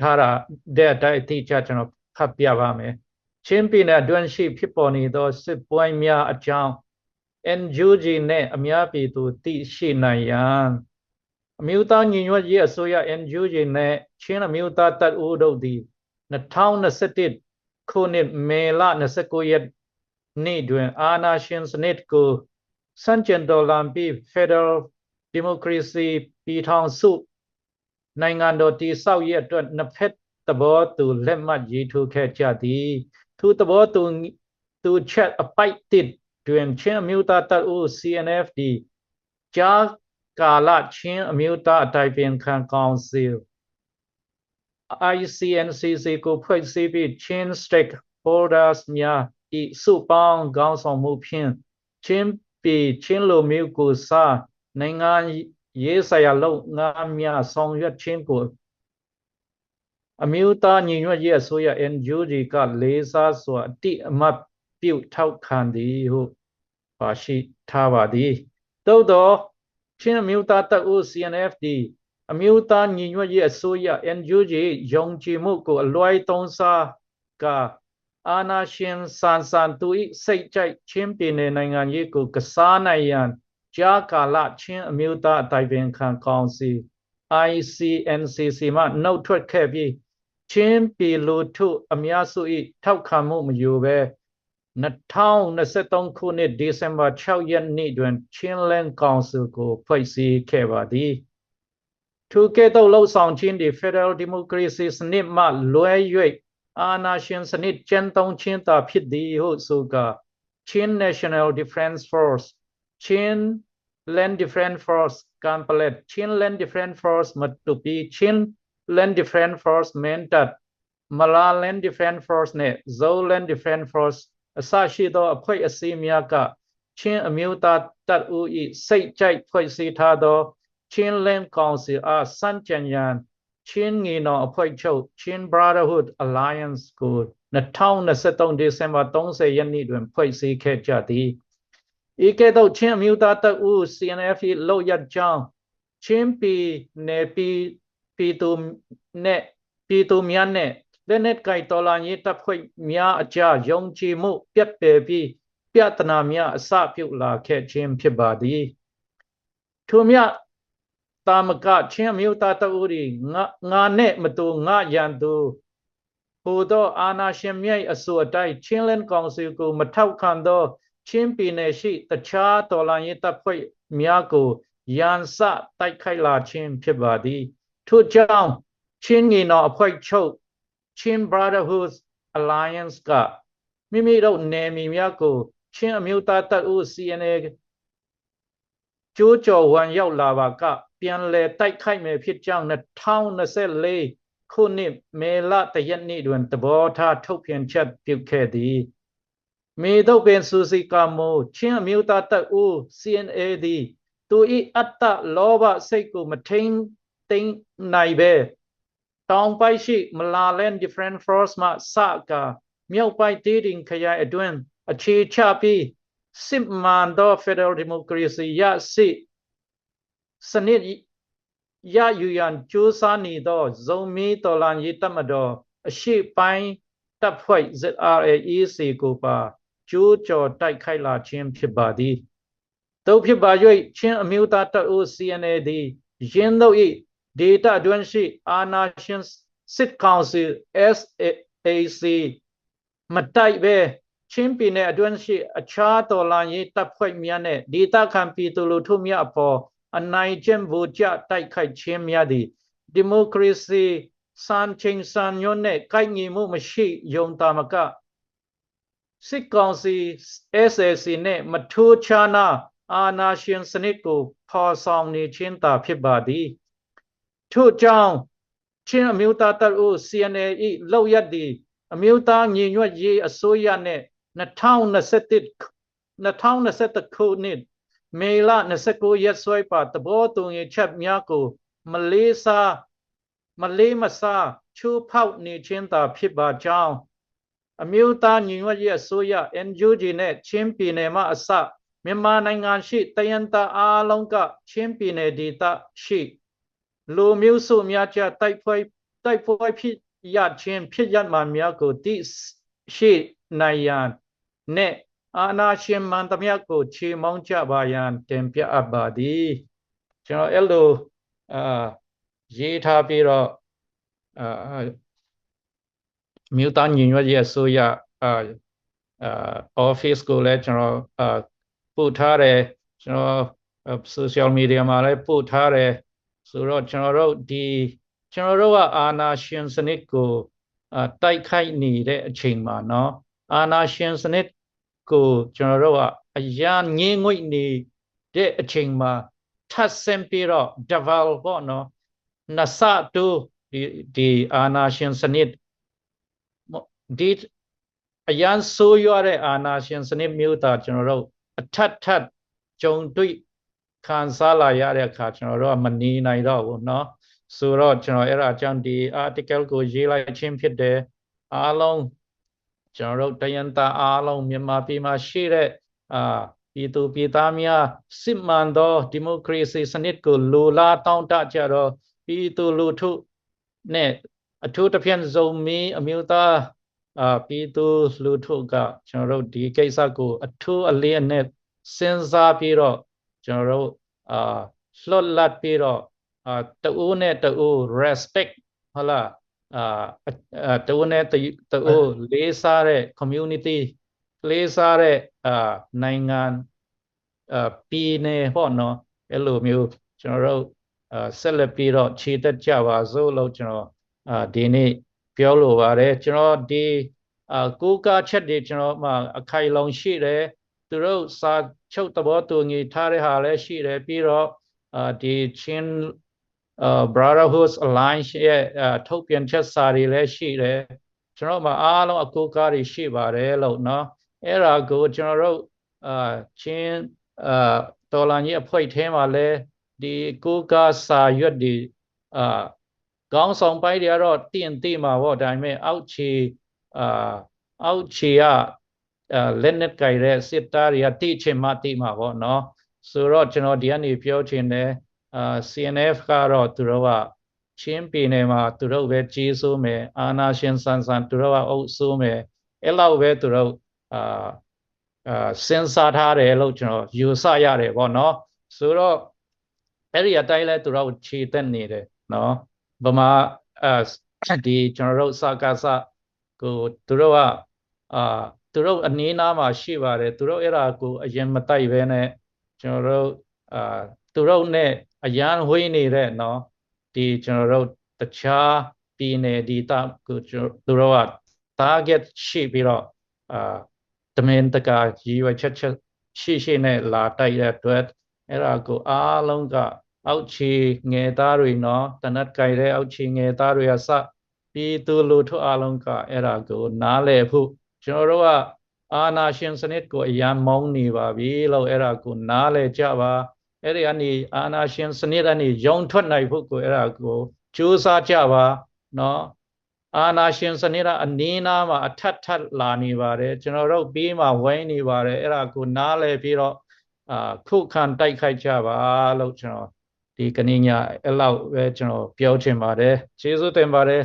ထားတာတဲ့အတိုင်းအတိအကျကျွန်တော်ဖတ်ပြပါမယ်ချင်းပြည်နယ်အတွင်းရှိဖြစ်ပေါ်နေသောစစ်ပွဲများအကြောင်း NUG နဲ့အများပြည်သူသိရှိနိုင်ရန်အမျိုးသားညီညွတ်ရေးအစိုးရ NUG နဲ့ချင်းအမျိုးသားတပ်ဦးတို့သည်2021ခုနှစ်မေလ29ရက်နေ့တွင်အာဏာရှင်စနစ်ကိုစန့်ကျင်တော်လှန်ပြီး Federal Democracy ပြည်ထောင်စုနိုင်ငံတော်တည်ဆောက်ရေးအတွက်နှစ်ဖက်သဘောတူလက်မှတ်ရေးထိုးခဲ့ကြသည်ထိုသဘောတူချက်အပိုက်တစ်တွင်ချင်းအမျိုးသားတပ်ဦး CNFD ကြားကာလချင်းအမျိုးသားအတိုင်ပင်ခံကောင်စီ ICNCC ကိုဖွဲ့စည်းပြီးချင်း stakeholders များဤစုပေါင်းခေါင်းဆောင်မှုဖြင့်ချင်းပြည်ချင်းလူမျိုးကိုစားနိုင်ငံရေးဆိုင်ရာလုပ်ငန်းများဆောင်ရွက်ခြင်းကိုအမျိုးသားညီညွတ်ရေးအစိုးရ NUG ကလေးစားစွာအတိအမှတ်ပြုထောက်ခံသည်ဟုပါရှိထားပါသည်သို့သောချင်းအမျိုးသားတပ်ဦး CNFD အမျိုးသားညီညွတ်ရေးအစိုးရ NUG ယုံကြည်မှုကိုအလွဲသုံးစားကအာဏာရှင်ဆန်ဆန်သူ၏စိတ်ကြိုက်ချင်းပြည်နယ်နိုင်ငံရေးကိုကစားနိုင်ရန်ကြားကာလချင်းအမျိုးသားအတိုင်ပင်ခံကောင်စီ ICNCC မှနှုတ်ထွက်ခဲ့ပြီးချင်းပြည်လူထုအများစု၏ထောက်ခံမှုမယူဘဲ2023ခုနှစ်ဒီဇင်ဘာ6ရက်နေ့တွင်ချင်းလန်းကောင်စီကိုဖွဲ့စည်းခဲ့ပါသည်ထိုကဲ့သို့လှုပ်ဆောင်ခြင်းသည် Federal Democracy စနစ်မှလွဲ၍အာဏာရှင်စနစ်ကျင့်သုံးခြင်းသာဖြစ်သည်ဟုဆိုကာချင်း National Defense Force ချင်း Land Defense Force ကံပလက်ချင်း Land Defense Force မတူပီချင်း Land Defense Force မင်းတပ်မလာ Land Defense Force နဲ့ Zou Land Defense Force အစရှိသောအဖွဲ့အစည်းများကချင်းအမျိုးသားတပ်ဦး၏စိတ်ကြိုက်ဖွဲ့စည်းထားသောချင်းလန်းကောင်စီအားစန့်ကျင်ရန်ချင်းငီနောင်အဖွဲ့ချုပ်ချင်း Brotherhood Alliance ကို2023ဒီဇင်ဘာ30ရက်နေ့တွင်ဖွဲ့စည်းခဲ့ကြသည်ဤကဲ့သို့ချင်းအမျိုးသားတပ်ဦး CNF လောက်ရကြောင်းချင်းပြည်နယ်ပြည်သူနဲ့ပြည်သူများနဲ့လက်နက်ကိုင်တော်လှန်ရေးတပ်ဖွဲ့များအကြားယုံကြည်မှုပြတ်ပယ်ပြီးပြဿနာများအစပြုလာခဲ့ခြင်းဖြစ်ပါသည်ထို့မြတာမကချင်းအမျိုးသားတပ်ဦးသည်ငါနဲ့မတူငါရန်သူဟိုသောအာဏာရှင်မြိုက်အစိုးအတိုင်းချင်းလန်းကောင်စီကိုမထောက်ခံသောချင်းပြည်နယ်ရှိတခြားတော်လှန်ရေးတပ်ဖွဲ့များကိုရန်စတိုက်ခိုက်လာခြင်းဖြစ်ပါသည်ထို့ကြောင့်ချင်းငီနောင်အဖွဲ့ချုပ်ချင်း Brotherhood Alliance ကမိမိတို့နယ်မြေများကိုချင်းအမျိုးသားတပ်ဦး CNA ကျိုးကျော်ဝင်ရောက်လာပါကပြန်လည်တိုက်ခိုက်မယ်ဖြစ်ကြောင်း2024ခုနှစ်မေလ1ရက်နေ့တွင်သဘောထားထုတ်ပြန်ချက်ပြုခဲ့သည်မေတို့ပင်စူစီကာမိုချင်းအမျိုးသားတပ်ဦး CNA သည်သူ၏အတ္တလောဘစိတ်ကိုမထိန်သိမ်းနိုင်ပဲတောင်ပိုင်းရှိမလာလန် Defense Force မှစကာမြောက်ပိုင်းတေးတင်ခရိုင်အတွင်းအခြေချပြီးစစ်မှန်သော Federal Democracy ရရှိစနစ်ရယူရန်ကြိုးစားနေသောဇုံမီတော်လှန်ရေးတပ်မတော်အရှိပိုင်းတပ်ဖွဲ့ ZRAEC ကိုပါကျိုးကျော်တိုက်ခိုက်လာခြင်းဖြစ်ပါသည်သို့ဖြစ်ပါ၍ချင်းအမျိုးသားတပ်ဦး CNA သည်ယင်းတို့၏ဒေတာအတွင်းရှိအာဏာရှင်စစ်ကောင်စီ SAC မတိုက်ပဲချင်းပြည်နယ်အတွင်းရှိအခြားတော်လှန်ရေးတပ်ဖွဲ့များနဲ့ဒေသခံပြည်သူလူထုများအပေါ်အနိုင်ကျင့်ဗိုလ်ကျတိုက်ခိုက်ခြင်းများသည်ဒီမိုကရေစီစံချိန်စံညွှန်းနဲ့ကိုက်ညီမှုမရှိယုံတာမကစစ်ကောင်စီ SAC နဲ့မထိုးခြားနာအာဏာရှင်စနစ်ကိုဖော်ဆောင်နေခြင်းသာဖြစ်ပါသည်ထို့ကြောင့်ချင်းအမျိုးသားတပ်ဦး CNA ၏လောက်ရသည်အမျိုးသားညီညွတ်ရေးအစိုးရနဲ့2021ခုနှစ်မေလ29ရက်စွဲပါသဘောတူညီချက်များကိုမလေးမစားချိုးဖောက်နေခြင်းသာဖြစ်ပါကြောင်းအမျိုးသားညီညွတ်ရေးအစိုးရ NUG နဲ့ချင်းပြည်နယ်မှအစမြန်မာနိုင်ငံရှိတယန်တာအားလုံးကချင်းပြည်နယ်ဒေသရှိလူမျိုးစုများကြားတိုက် တိုက်ပွဲဖြစ်ရခြင်းဖြစ်ရမှများကိုတိရှိနိုင်ရန်နဲ့အာနာရှင်မှန်သမျှကိုခြေမောင်းကြပါရန်တင်ပြအပ်ပါသည်ကျွန်တော်အဲ့လိုရေးထားပြီးတော့မြို့သားညီညွတ်ရေးအစိုးရoffice ကိုလည်းကျွန်တော်ပို့ထားတယ်ကျွန်တော် social media မှာလည်းပို့ထားတယ်ဆိုတော့ကျွန်တော်တို့ကအာနာရှင်စနစ်ကိုတိုက်ခိုက်နေတဲ့အချိန်မှာเนาะအာနာရှင်စနစ်ကိုကျွန်တော်တို့ကအရာငင်းငွေ့နေတဲ့အချိန်မှာထပ်ဆင့်ပြီးတော့ develop ပေါ့เนาะနစတူဒီအာနာရှင်စနစ်ဒီအရန်ဆိုးရွားတဲ့အာနာရှင်စနစ်မျိုးသားကျွန်တော်တို့အထက်ကြုံတွေ့ခံစားလာရတဲ့အခါကျွန်တော်တို့ကမနေနိုင်တော့ဘူးเนาะဆိုတော့ကျွန်တော်အဲ့ဒါကြောင့်ဒီ article ကိုရေးလိုက်ခြင်းဖြစ်တယ်အားလုံးကျွန်တော်တို့တယံတာအားလုံးမြန်မာပြည်မှာရှိတဲ့ပြည်သူပြည်သားများစစ်မှန်သောဒီမိုကရေစီစနစ်ကိုလိုလားတောင်းတကြတော့ပြည်သူလူထုနဲ့အထူးသဖြင့်ဇုံမီအမျိုးသားပြည်သူလူထုကကျွန်တော်တို့ဒီကိစ္စကိုအထူးအလေးနဲ့စဉ်းစားပြီးတော့ကျွန်တော်တို့လွတ်လပ်ပြီးတော့တူနဲ့တူ respect ဟုတ်လားတူနဲ့တူလေးစားတဲ့ community လေးစားတဲ့နိုင်ငံပြည်နယ်ပေါ့နော်အဲ့လိုမျိုးကျွန်တော်တို့ဆက်လက်ပြီးတော့ခြေတက်ကြပါစို့လို့ကျွန်တော်ဒီနေ့ပြောလိုပါတယ်ကျွန်တော်ဒီကိုးကားချက်တွေကျွန်တော်မှအခိုင်အလုံရှိတယ်သူတို့စာချုပ်သဘောတူညီထားတဲ့ဟာလည်းရှိတယ်ပြီးတော့ဒီချင်းBrotherhood Alliance ရဲ့ထုတ်ပြန်ချက်စာတွေလည်းရှိတယ်ကျွန်တော်မှအားလုံးအကိုးကားတွေရှိပါတယ်လို့เนาะအဲ့ဒါကိုကျွန်တော်တို့ချင်းတော်လန်ကြီးအဖွဲ့ထဲမှာလည်းဒီကိုးကားစာရွက်တွေခေါင်းဆောင်ပိုင်းတွေကတော့သိမှာပေါ့ဒါပေမဲ့အောက်ခြေကလက်နက်ကိုင်တဲ့စစ်သားတွေကသိချင်မှသိမှာပေါ့เนาะဆိုတော့ကျွန်တော်ဒီကနေပြောချင်တယ်CNF ကတော့သူတို့ကချင်းပြည်နယ်မှာသူတို့ပဲကြီးစိုးမယ်အာနာရှင်ဆန်သူတို့ကအုပ်စိုးမယ်အဲ့လောက်ပဲသူတို့စဉ်းစားထားတယ်လို့ကျွန်တော်ယူဆရတယ်ပေါ့နော်ဆိုတော့အဲ့ဒီအတိုင်းလဲသူတို့ခြေတက်နေတယ်နော်ဗမာဒီကျွန်တော်တို့စကားစကိုသူတို့ကသူတို့အနည်းနားမှာရှိပါတယ်သူတို့အဲ့ဒါကိုအရင်မတိုက်ပဲနဲ့ကျွန်တော်တို့သူတို့နဲ့အရန်ဝေးနေတဲ့เนาะဒီကျွန်တော်တို့တခြားပြည်နယ်ဒီတာကိုသူတို့က target ရှိပြီးတော့တမင်တကာရည်ရွယ်ချက်ရှိနဲ့လာတိုက်တဲ့အတွက်အဲ့ဒါကိုအားလုံးကအောက်ခြေငယ်သားတွေเนาะတနတ်ကြိုက်တဲ့အောက်ခြေငယ်သားတွေကစပြည်သူလူထုအားလုံးကအဲ့ဒါကိုနားလည်ဖို့ကျွန်တော်တို့ကအာနာရှင်စနစ်ကိုအရန်မုန်းနေပါပြီလို့အဲ့ဒါကိုနားလည်ကြပါအဲ့ဒီကနေအာနာရှင်စနစ်ကနေရုံထွက်နိုင်ဖို့ကိုအဲ့ဒါကိုကြိုးစားကြပါเนาะအာနာရှင်စနစ်ကအနည်းနာမှာအထက်လာနေပါတယ်ကျွန်တော်တို့ပြီးမှဝိုင်းနေပါတယ်အဲ့ဒါကိုနားလည်ပြီးတော့ခုခံတိုက်ခိုက်ကြပါလို့ကျွန်တော်ဒီကနေ့ညအဲ့လောက်ပဲကျွန်တော်ပြောချင်ပါတယ်ကျေးဇူးတင်ပါတယ်